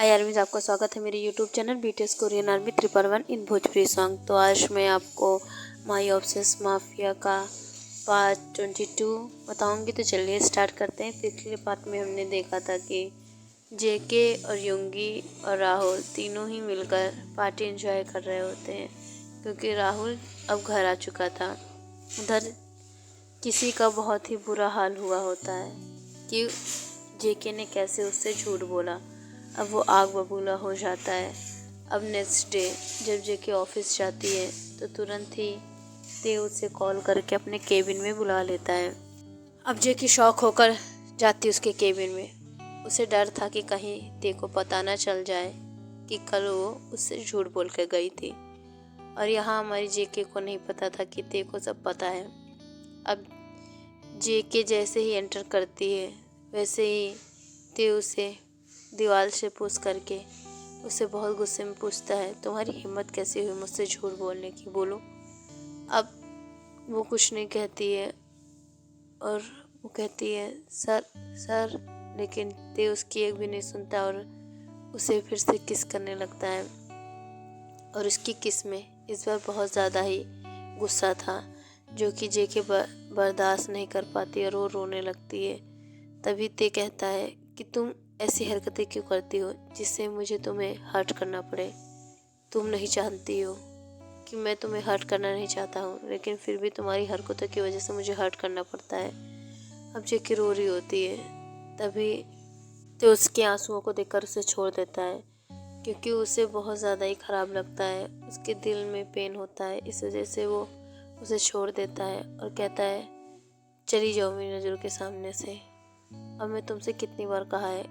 हाय आर्मीज, आपका स्वागत है मेरे YouTube channel BTS Korean army 111 इन भोजपुरी सॉन्ग। तो आज मैं आपको माई ऑब्सेस माफिया का पार्ट 22 बताऊंगी। तो चलिए स्टार्ट करते हैं। पिछले पार्ट में हमने देखा था कि जेके और युंगी और राहुल तीनों ही मिलकर पार्टी एंजॉय कर रहे होते हैं, क्योंकि राहुल अब घर आ चुका था। उधर किसी का बहुत ही बुरा हाल हुआ होता है कि जेके ने कैसे उससे झूठ बोला। अब वो आग बबूला हो जाता है। अब नेक्स्ट डे जब जेके ऑफिस जाती है तो तुरंत ही ते उसे कॉल करके अपने केबिन में बुला लेता है। अब जेके शॉक होकर जाती है उसके केबिन में। उसे डर था कि कहीं ते को पता ना चल जाए कि कल वो उससे झूठ बोल के गई थी, और यहाँ हमारी जेके को नहीं पता था कि ते को सब पता है। अब जेके जैसे ही एंटर करती है वैसे ही ते उसे दीवार से पुश करके उसे बहुत गुस्से में पूछता है, तुम्हारी हिम्मत कैसे हुई मुझसे झूठ बोलने की, बोलो। अब वो कुछ नहीं कहती है और वो कहती है सर सर, लेकिन ते उसकी एक भी नहीं सुनता और उसे फिर से किस करने लगता है। और उसकी किस में इस बार बहुत ज़्यादा ही गुस्सा था, जो कि जेके बर्दाश्त नहीं कर पाती और वो रोने लगती है। तभी ते कहता है कि तुम ऐसी हरकतें क्यों करती हो जिससे मुझे तुम्हें हर्ट करना पड़े। तुम नहीं जानती हो कि मैं तुम्हें हर्ट करना नहीं चाहता हूँ, लेकिन फिर भी तुम्हारी हरकतों की वजह से मुझे हर्ट करना पड़ता है। अब जेके रो रही होती है। तभी तो उसके आंसुओं को देखकर उसे छोड़ देता है, क्योंकि उसे बहुत ज़्यादा ही ख़राब लगता है। उसके दिल में पेन होता है, इस वजह से वो उसे छोड़ देता है और कहता है चली जाओ मेरी नज़रों के सामने से। अब मैं तुमसे कितनी बार कहा है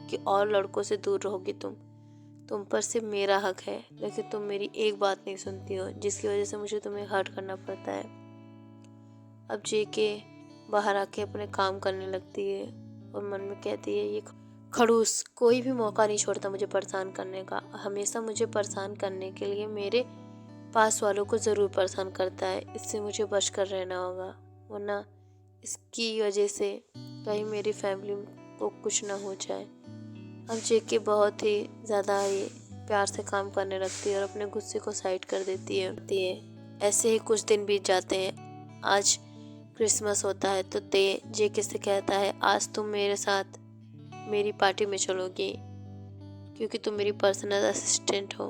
कि और लड़कों से दूर रहोगी तुम पर सिर्फ मेरा हक है, लेकिन तुम मेरी एक बात नहीं सुनती हो, जिसकी वजह से मुझे तुम्हें हर्ट करना पड़ता है। अब जेके बाहर आके अपने काम करने लगती है और मन में कहती है, ये खड़ूस कोई भी मौका नहीं छोड़ता मुझे परेशान करने का। हमेशा मुझे परेशान करने के लिए मेरे पास वालों को ज़रूर परेशान करता है। इससे मुझे बच कर रहना होगा, वरना इसकी वजह से कहीं मेरी फैमिली को कुछ ना हो जाए। अब जेके बहुत ही ज़्यादा ही प्यार से काम करने लगती है और अपने गुस्से को साइड कर देती है। ऐसे ही कुछ दिन बीत जाते हैं। आज क्रिसमस होता है तो ते जेके से कहता है, आज तुम मेरे साथ मेरी पार्टी में चलोगी, क्योंकि तुम मेरी पर्सनल असिस्टेंट हो।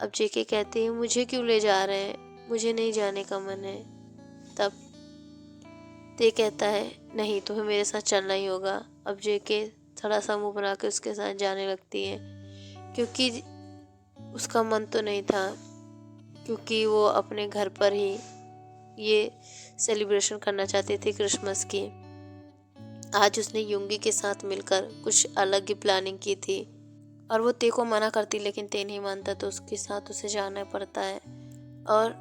अब जेके कहती है, मुझे क्यों ले जा रहे हैं, मुझे नहीं जाने का मन है। तब ते कहता है, नहीं तुम्हें मेरे साथ चलना ही होगा। अब जेके थोड़ा सा मुंह बना के उसके साथ जाने लगती है, क्योंकि उसका मन तो नहीं था, क्योंकि वो अपने घर पर ही ये सेलिब्रेशन करना चाहती थी क्रिसमस की। आज उसने युंगी के साथ मिलकर कुछ अलग ही प्लानिंग की थी और वो ते को मना करती, लेकिन ते नहीं मानता, तो उसके साथ उसे जाना पड़ता है और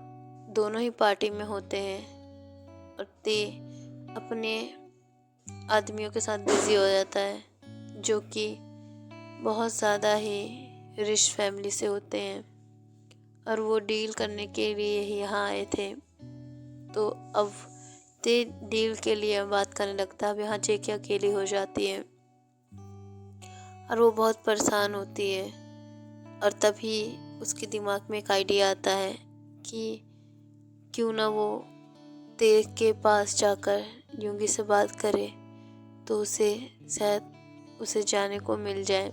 दोनों ही पार्टी में होते हैं। और ते अपने आदमियों के साथ बिजी हो जाता है, जो कि बहुत ज़्यादा ही रिच फैमिली से होते हैं और वो डील करने के लिए ही यहाँ आए थे। तो अब ते डील के लिए बात करने लगता है। अब यहाँ जेके अकेली हो जाती है और वो बहुत परेशान होती है। और तभी उसके दिमाग में एक आइडिया आता है कि क्यों ना वो ते के पास जाकर युंगी से बात करे, तो उसे शायद उसे जाने को मिल जाए।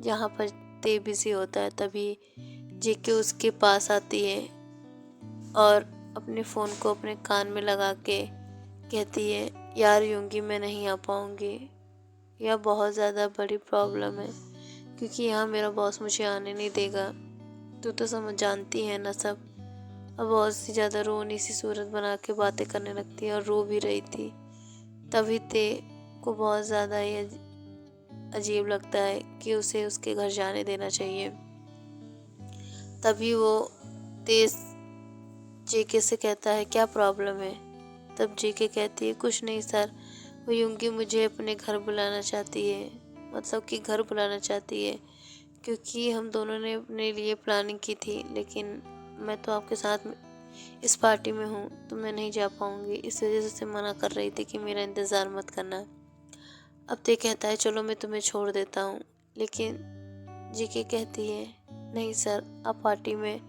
यहाँ पर ते बिजी होता है, तभी जेके उसके पास आती है और अपने फ़ोन को अपने कान में लगा के कहती है, यार युंगी मैं नहीं आ पाऊँगी, यह बहुत ज़्यादा बड़ी प्रॉब्लम है, क्योंकि यहाँ मेरा बॉस मुझे आने नहीं देगा। तू तो समझ जानती है ना सब। अब बहुत सी ज़्यादा रोनी सी सूरत बना के बातें करने लगती है और रो भी रही थी। तभी ते को बहुत ज़्यादा ही अजीब लगता है कि उसे उसके घर जाने देना चाहिए। तभी वो तेज जेके से कहता है, क्या प्रॉब्लम है। तब जेके कहती है, कुछ नहीं सर, वो युंगी मुझे अपने घर बुलाना चाहती है, मतलब कि घर बुलाना चाहती है, क्योंकि हम दोनों ने अपने लिए प्लानिंग की थी, लेकिन मैं तो आपके साथ इस पार्टी में हूँ तो मैं नहीं जा पाऊँगी, इस वजह से मना कर रही थी कि मेरा इंतज़ार मत करना। अब ते कहता है, चलो मैं तुम्हें छोड़ देता हूँ, लेकिन जेके कहती है नहीं सर, आप पार्टी में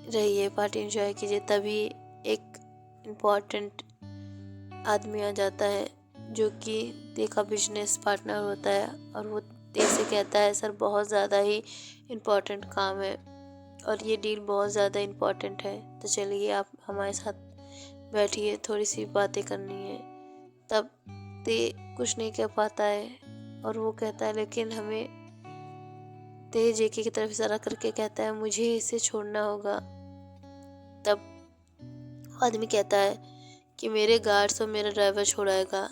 रहिए, पार्टी एंजॉय कीजिए। तभी एक इम्पॉर्टेंट आदमी आ जाता है जो कि ते का बिजनेस पार्टनर होता है, और वो ते से कहता है सर बहुत ज़्यादा ही इम्पॉर्टेंट काम है और ये डील बहुत ज़्यादा इम्पॉर्टेंट है, तो चलिए आप हमारे साथ बैठिए, थोड़ी सी बातें करनी है। तब ते कुछ नहीं कह पाता है और वो कहता है लेकिन हमें, ते जेके की तरफ इशारा करके कहता है मुझे इसे छोड़ना होगा। तब आदमी कहता है कि मेरे गार्ड्स और मेरा ड्राइवर छोड़ाएगा,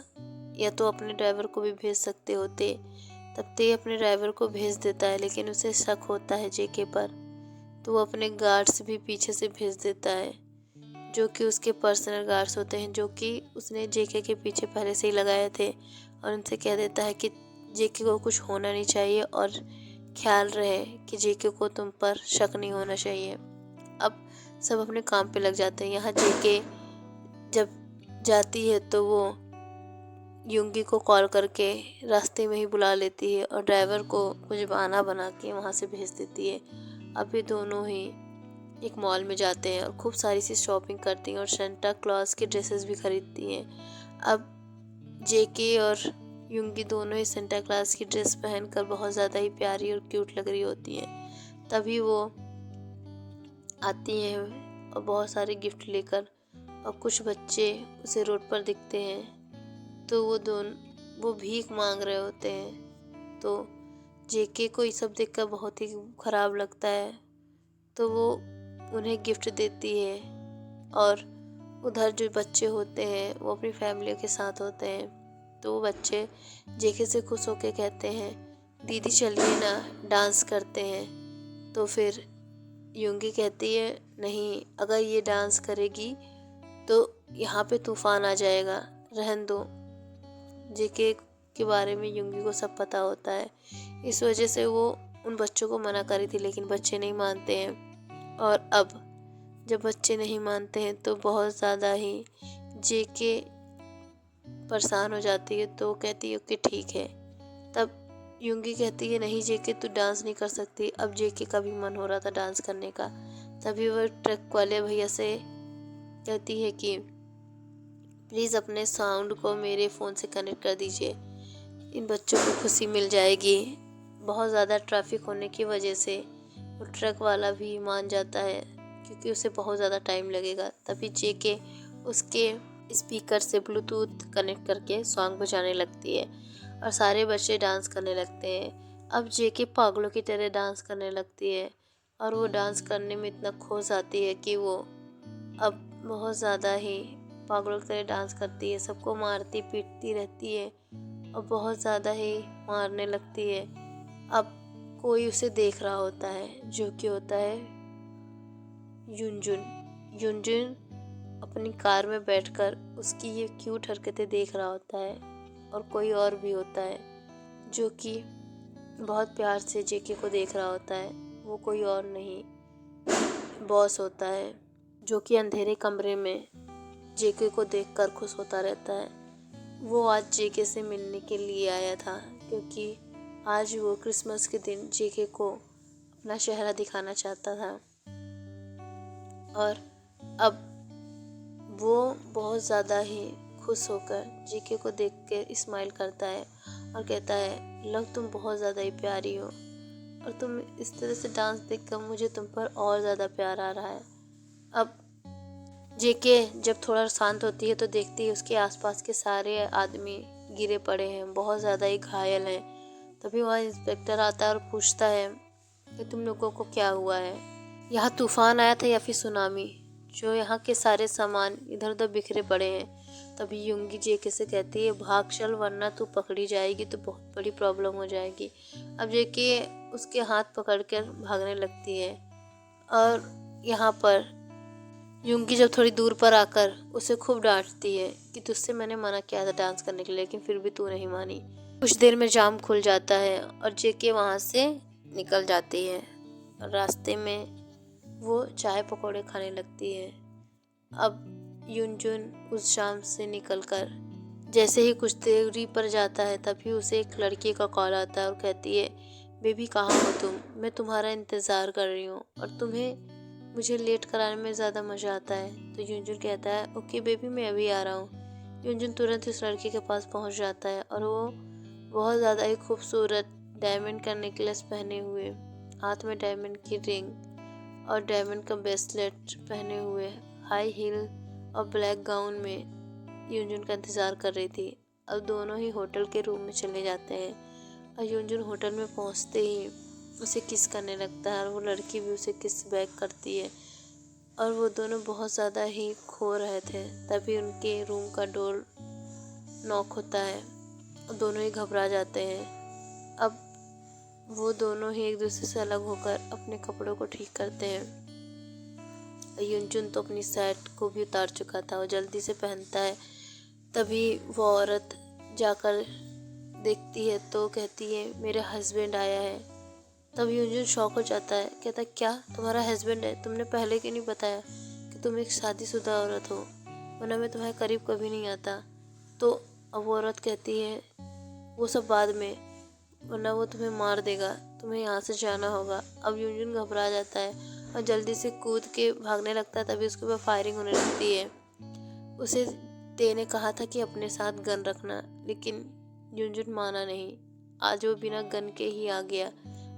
या तो अपने ड्राइवर को भी भेज सकते होते। तब ते अपने ड्राइवर को भेज देता है, लेकिन उसे शक होता है जेके पर, तो वो अपने गार्ड्स भी पीछे से भेज देता है, जो कि उसके पर्सनल गार्ड्स होते हैं, जो कि उसने जेके के पीछे पहले से ही लगाए थे। और उनसे कह देता है कि जेके को कुछ होना नहीं चाहिए और ख्याल रहे कि जेके को तुम पर शक नहीं होना चाहिए। अब सब अपने काम पे लग जाते हैं। यहाँ जेके जब जाती है तो वो युंगी को कॉल करके रास्ते में ही बुला लेती है और ड्राइवर को कुछ बहाना बना के वहाँ से भेज देती है। अब ये दोनों ही एक मॉल में जाते हैं और खूब सारी सी शॉपिंग करती हैं और सेंटा क्लॉज की ड्रेसेस भी खरीदती हैं। अब जेके और युंगी दोनों ही सेंटा क्लॉज की ड्रेस पहनकर बहुत ज़्यादा ही प्यारी और क्यूट लग रही होती हैं। तभी वो आती हैं और बहुत सारे गिफ्ट लेकर, और कुछ बच्चे उसे रोड पर दिखते हैं तो वो भीख मांग रहे होते हैं। तो जेके को ये सब देखकर बहुत ही ख़राब लगता है, तो वो उन्हें गिफ्ट देती है। और उधर जो बच्चे होते हैं वो अपनी फैमिली के साथ होते हैं, तो वो बच्चे जेके से खुश होकर कहते हैं दीदी चलिए ना डांस करते हैं। तो फिर युंगी कहती है नहीं, अगर ये डांस करेगी तो यहाँ पे तूफान आ जाएगा, रहन दो। जेके के बारे में युंगी को सब पता होता है, इस वजह से वो उन बच्चों को मना करी थी, लेकिन बच्चे नहीं मानते हैं। और अब जब बच्चे नहीं मानते हैं तो बहुत ज़्यादा ही जेके परेशान हो जाती है, तो कहती है कि ठीक है। तब युंगी कहती है नहीं जेके तू डांस नहीं कर सकती। अब जेके का भी मन हो रहा था डांस करने का, तभी वह ट्रक वाले भैया से कहती है कि प्लीज़ अपने साउंड को मेरे फ़ोन से कनेक्ट कर दीजिए, इन बच्चों को खुशी मिल जाएगी। बहुत ज़्यादा ट्रैफिक होने की वजह से वो ट्रक वाला भी मान जाता है, क्योंकि उसे बहुत ज़्यादा टाइम लगेगा। तभी जेके उसके स्पीकर से ब्लूटूथ कनेक्ट करके सॉन्ग बजाने लगती है और सारे बच्चे डांस करने लगते हैं। अब जेके पागलों की तरह डांस करने लगती है और वो डांस करने में इतना खो जाती है कि वो अब बहुत ज़्यादा ही पागलों की तरह डांस करती है, सबको मारती पीटती रहती है और बहुत ज़्यादा ही मारने लगती है। अब कोई उसे देख रहा होता है, जो कि होता है युनजुन। युनजुन अपनी कार में बैठकर उसकी ये क्यूट हरकतें देख रहा होता है, और कोई और भी होता है जो कि बहुत प्यार से जेके को देख रहा होता है। वो कोई और नहीं, बॉस होता है, जो कि अंधेरे कमरे में जेके को देखकर खुश होता रहता है। वो आज जेके से मिलने के लिए आया था, क्योंकि आज वो क्रिसमस के दिन जेके को अपना चेहरा दिखाना चाहता था। और अब वो बहुत ज़्यादा ही खुश होकर जेके को देख कर स्माइल करता है और कहता है लव तुम बहुत ज़्यादा ही प्यारी हो, और तुम इस तरह से डांस देखकर मुझे तुम पर और ज़्यादा प्यार आ रहा है। अब जेके जब थोड़ा शांत होती है तो देखती है उसके आसपास के सारे आदमी गिरे पड़े हैं, बहुत ज़्यादा ही घायल हैं। तभी वहाँ इंस्पेक्टर आता है और पूछता है कि तुम लोगों को क्या हुआ है, यहाँ तूफान आया था या फिर सुनामी, जो यहाँ के सारे सामान इधर उधर बिखरे पड़े हैं। तभी युंगी जेके से कहती है भाग चल, वरना तू पकड़ी जाएगी तो बहुत बड़ी प्रॉब्लम हो जाएगी। अब जेके उसके हाथ पकड़कर भागने लगती है, और यहाँ पर युंगी जब थोड़ी दूर पर आकर उसे खूब डांटती है कि तुझसे मैंने मना किया था डांस करने के लिए, लेकिन फिर भी तू नहीं मानी। कुछ देर में जाम खुल जाता है और जेके वहाँ से निकल जाती है, और रास्ते में वो चाय पकौड़े खाने लगती है। अब युनजुन उस शाम से निकलकर जैसे ही कुछ दूरी पर जाता है तभी उसे एक लड़की का कॉल आता है और कहती है, बेबी कहाँ हो तुम, मैं तुम्हारा इंतज़ार कर रही हूँ और तुम्हें मुझे लेट कराने में ज़्यादा मज़ा आता है। तो यूनजून कहता है, ओके बेबी मैं अभी आ रहा हूँ। यूनजून तुरंत उस लड़की के पास पहुँच जाता है और वो बहुत ज़्यादा ही खूबसूरत डायमंड का नेकलेस पहने हुए, हाथ में डायमंड की रिंग और डायमंड का ब्रेसलेट पहने हुए, हाई हील और ब्लैक गाउन में यूनजून का इंतज़ार कर रही थी। अब दोनों ही होटल के रूम में चले जाते हैं और यूनजून होटल में पहुंचते ही उसे किस करने लगता है और वो लड़की भी उसे किस बैक करती है और वो दोनों बहुत ज़्यादा ही खो रहे थे। तभी उनके रूम का डोर नॉक होता है और दोनों ही घबरा जाते हैं। अब वो दोनों ही एक दूसरे से अलग होकर अपने कपड़ों को ठीक करते हैं। यूनजून तो अपनी शर्ट को भी उतार चुका था और जल्दी से पहनता है। तभी वो औरत जाकर देखती है तो कहती है, मेरा हस्बैंड आया है। तब यूनजून शॉक हो जाता है, कहता है, क्या तुम्हारा हस्बैंड है? तुमने पहले क्यों नहीं बताया कि तुम एक शादीशुदा औरत हो, वरना मैं तुम्हारे करीब कभी नहीं आता। तो अब वो औरत कहती है, वो सब बाद में, वरना वो तुम्हें मार देगा, तुम्हें यहाँ से जाना होगा। अब यूनजून घबरा जाता है और जल्दी से कूद के भागने लगता है। तभी उसके ऊपर फायरिंग होने लगती है। उसे ते ने कहा था कि अपने साथ गन रखना, लेकिन यूनजून माना नहीं। आज वो बिना गन के ही आ गया।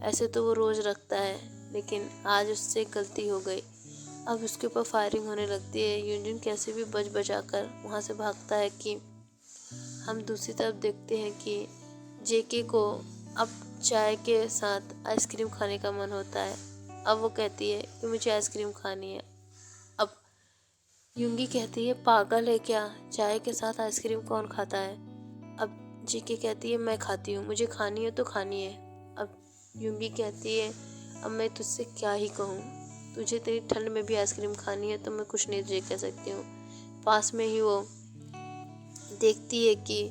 ऐसे तो वो रोज़ रखता है, लेकिन आज उससे गलती हो गई। अब उसके ऊपर फायरिंग होने लगती है। यूनजून कैसे भी बच बचा कर वहाँ से भागता है कि हम दूसरी तरफ देखते हैं कि जेके को अब चाय के साथ आइसक्रीम खाने का मन होता है। अब वो कहती है कि मुझे आइसक्रीम खानी है। अब यूंगी कहती है, पागल है क्या, चाय के साथ आइसक्रीम कौन खाता है? अब जेके कहती है, मैं खाती हूँ, मुझे खानी है तो खानी है। अब यूंगी कहती है, अब मैं तुझसे क्या ही कहूँ, तुझे तेरी ठंड में भी आइसक्रीम खानी है तो मैं कुछ नहीं तुझे कह सकती हूँ। पास में ही वो देखती है कि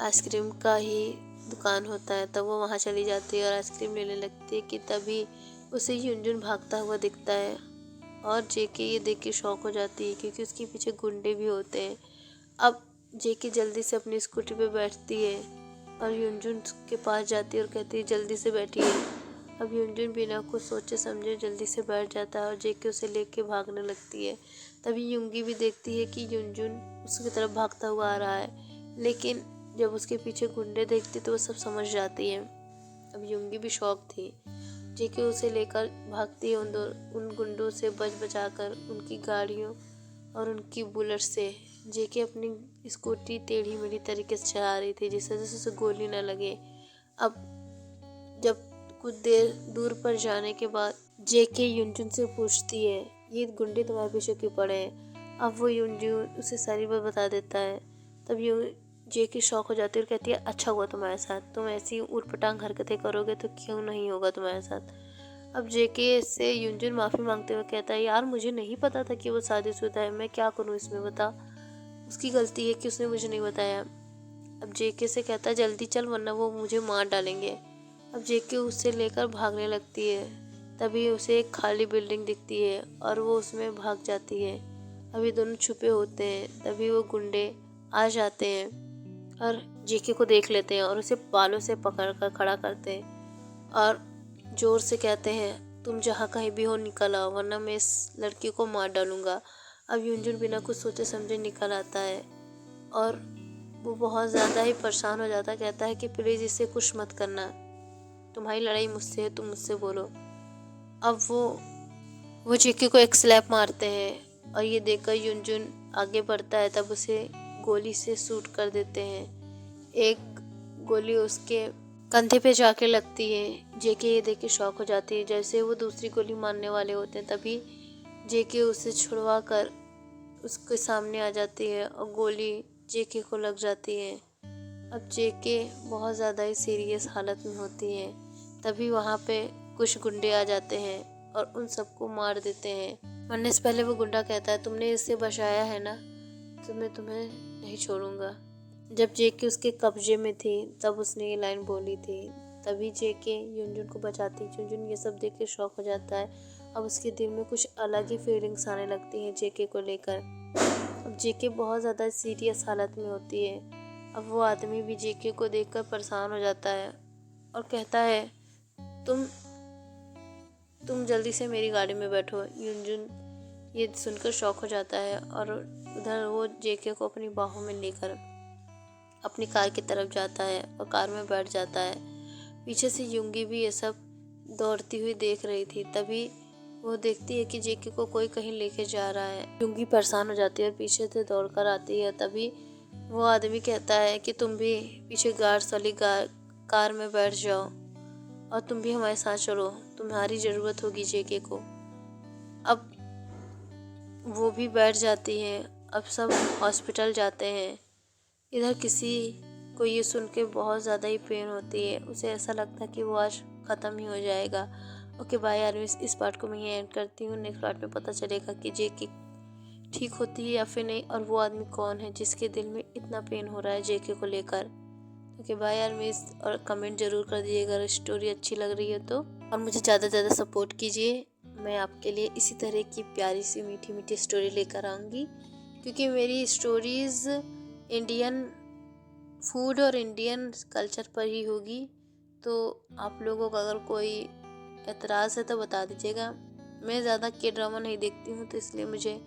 आइसक्रीम का ही दुकान होता है, तब वो वहाँ चली जाती है और आइसक्रीम लेने लगती है कि तभी उसे यूनजून भागता हुआ दिखता है और जेके ये देख के शॉक हो जाती है क्योंकि उसके पीछे गुंडे भी होते हैं। अब जेके जल्दी से अपनी स्कूटी पे बैठती है और यूनजून के पास जाती है और कहती है, जल्दी से बैठिए। अब यूनजून बिना कुछ सोचे समझे जल्दी से बैठ जाता है और जेके उसे लेके भागने लगती है। तभी यूंगी भी देखती है कि यूनजून उसकी तरफ भागता हुआ आ रहा है, लेकिन जब उसके पीछे गुंडे देखती तो वो सब समझ जाती है। अब यूंगी भी शौक थी। जेके उसे लेकर भागती है उन गुंडों से बच बचाकर, उनकी गाड़ियों और उनकी बुलेट से। जेके अपनी स्कूटी टेढ़ी मेढ़ी तरीके से चला रही थी जिससे उसे गोली न लगे। अब जब कुछ देर दूर पर जाने के बाद जेके यूनजून से पूछती है, ये गुंडे तुम्हारे पीछे क्यों पड़े हैं? अब वो यूनजून उसे सारी बात बता देता है। तब जेके शौक हो जाती है और कहती है, अच्छा हुआ तुम्हारे साथ, तुम ऐसी ऊटपटांग हरकतें करोगे तो क्यों नहीं होगा तुम्हारे साथ। अब जेके से यूनजून माफ़ी मांगते हुए कहता है, यार मुझे नहीं पता था कि वो शादीशुदा है, मैं क्या करूँ इसमें, बता। उसकी गलती है कि उसने मुझे नहीं बताया। अब जेके से कहता है, जल्दी चल वरना वो मुझे मार डालेंगे। अब जेके उससे लेकर भागने लगती है। तभी उसे एक खाली बिल्डिंग दिखती है और वो उसमें भाग जाती है। अभी दोनों छुपे होते हैं। तभी वो गुंडे आ जाते हैं और जेके को देख लेते हैं और उसे बालों से पकड़कर खड़ा करते हैं और जोर से कहते हैं, तुम जहाँ कहीं भी हो निकल आओ वरना मैं इस लड़की को मार डालूंगा। अब यूनजून बिना कुछ सोचे समझे निकल आता है और वो बहुत ज़्यादा ही परेशान हो जाता है। कहता है कि प्लीज़ इससे कुछ मत करना, तुम्हारी लड़ाई मुझसे है, तुम मुझसे बोलो। अब वो जेके को एक स्लैप मारते हैं और ये देखकर यूनजून आगे बढ़ता है। तब उसे गोली से शूट कर देते हैं। एक गोली उसके कंधे पे जाके लगती है। जेके ये देख के शॉक हो जाती है। जैसे वो दूसरी गोली मारने वाले होते हैं तभी जेके उसे छुड़वा कर उसके सामने आ जाती है और गोली जेके को लग जाती है। अब जेके बहुत ज़्यादा ही सीरियस हालत में होती है। तभी वहाँ पे कुछ गुंडे आ जाते हैं और उन सबको मार देते हैं। मरने से पहले वो गुंडा कहता है, तुमने इससे बचाया है ना, तो मैं तुम्हें नहीं छोड़ूंगा। जब जेके उसके कब्जे में थी तब उसने ये लाइन बोली थी। तभी जेके यूनजून को बचाती। यूनजून ये सब देख के शॉक हो जाता है। अब उसके दिल में कुछ अलग ही फीलिंग्स आने लगती हैं जेके को लेकर। अब अब जेके बहुत ज़्यादा सीरियस हालत में होती है। अब वो आदमी भी जेके को देखकर परेशान हो जाता है और कहता है, तुम जल्दी से मेरी गाड़ी में बैठो। युनजुन ये सुनकर शॉक हो जाता है और उधर वो जेके को अपनी बाहों में लेकर अपनी कार की तरफ जाता है और कार में बैठ जाता है। पीछे से युंगी भी ये सब दौड़ती हुई देख रही थी। तभी वो देखती है कि जेके को कोई कहीं लेके जा रहा है। युंगी परेशान हो जाती है और पीछे से दौड़कर आती है। तभी वो आदमी कहता है कि तुम भी पीछे गार्ड्स वाली कार में बैठ जाओ और तुम भी हमारे साथ चलो, तुम्हारी ज़रूरत होगी जेके को। अब वो भी बैठ जाती है। अब सब हॉस्पिटल जाते हैं। इधर किसी को ये सुन के बहुत ज़्यादा ही पेन होती है। उसे ऐसा लगता है कि वो आज ख़त्म ही हो जाएगा। ओके बाय यार, इस पार्ट को मैं यहीं एंड करती हूँ। नेक्स्ट पार्ट में पता चलेगा कि जेके ठीक होती है या फिर नहीं, और वो आदमी कौन है जिसके दिल में इतना पेन हो रहा है जेके को लेकर। ओके बाय यार मिस, और कमेंट ज़रूर कर दीजिएगा अगर स्टोरी अच्छी लग रही है तो, और मुझे ज़्यादा से ज़्यादा सपोर्ट कीजिए। मैं आपके लिए इसी तरह की प्यारी सी मीठी मीठी स्टोरी लेकर आऊँगी, क्योंकि मेरी स्टोरीज़ इंडियन फूड और इंडियन कल्चर पर ही होगी। तो आप लोगों का अगर कोई एतराज़ है तो बता दीजिएगा। मैं ज़्यादा के ड्रामा नहीं देखती हूँ, तो इसलिए मुझे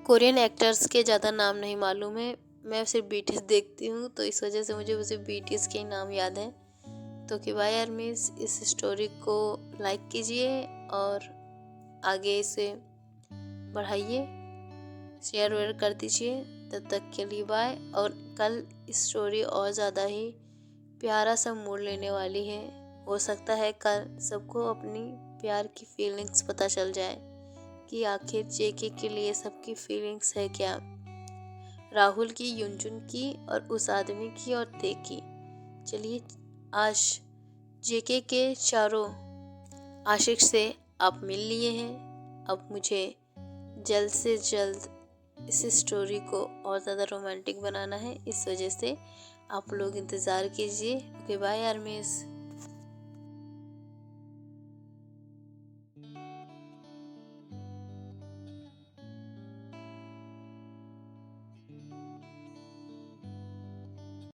कोरियन एक्टर्स के ज़्यादा नाम नहीं मालूम है। मैं सिर्फ बीटीएस देखती हूँ, तो इस वजह से मुझे सिर्फ बीटीएस के ही नाम याद हैं। तो कि बाय यार मिस, इस स्टोरी को लाइक कीजिए और आगे इसे बढ़ाइए, शेयर वेयर कर दीजिए। तब तक के लिए बाय। और कल स्टोरी और ज़्यादा ही प्यारा सा मोड़ लेने वाली है। हो सकता है कल सबको अपनी प्यार की फीलिंग्स पता चल जाए कि आखिर जेके के लिए सबकी फीलिंग्स है क्या, राहुल की, युनजुन की और उस आदमी की और ते की। चलिए, आज जेके के चारों आशिक से आप मिल लिए हैं। अब मुझे जल्द से जल्द इस स्टोरी को और ज़्यादा रोमांटिक बनाना है। इस वजह से आप लोग इंतज़ार कीजिए। ओके बाय यार मिस।